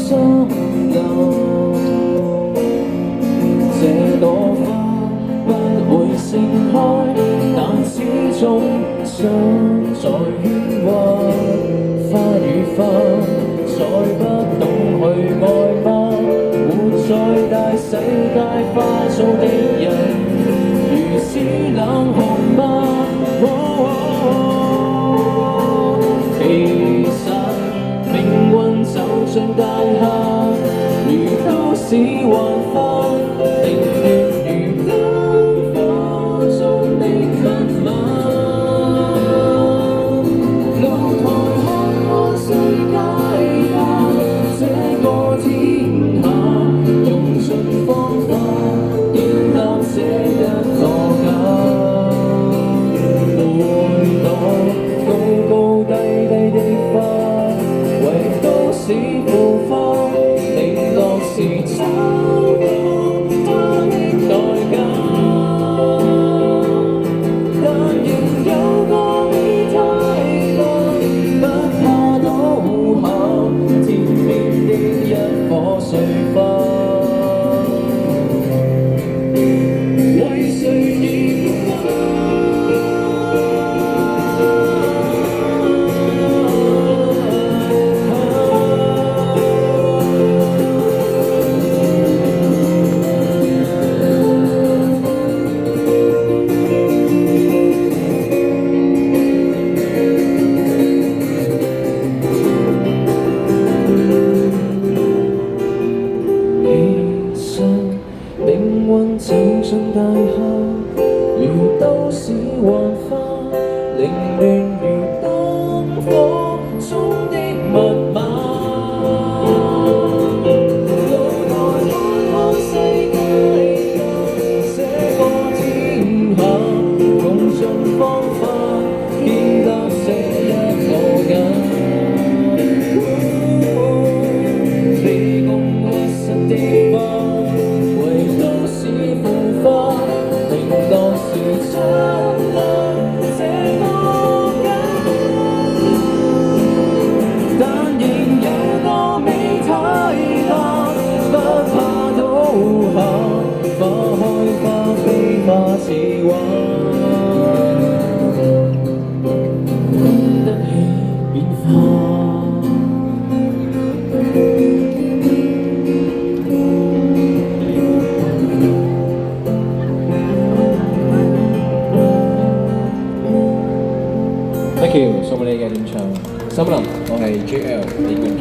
心流。這朵花不會盛開，但始終想在喧嘩。花與花，再不懂去愛嗎？活在大世界花草的人，如此冷酷嗎？其實命運走進大廈，如都市幻化，凌亂如燈火中的密碼。露台看看世界吧，這個天下，用盡方法建立這一個家。每朵高高低低的花，為都市腐化，零落時找到它的代價。但仍有個你態度，不怕倒下，天邊的一顆碎花。為誰而花命運走進大廈，如都市幻化，凌亂如燈火中的密碼。露台看看世界吧，這個天下，用盡方法建立這一個家。非共活實的花，零落時擦亮這個家，但仍有個美態吧，不怕倒下，花開花飛花似畫，經得起變化。Thank you，送俾你嘅點唱。森林，我係 JL 李冠。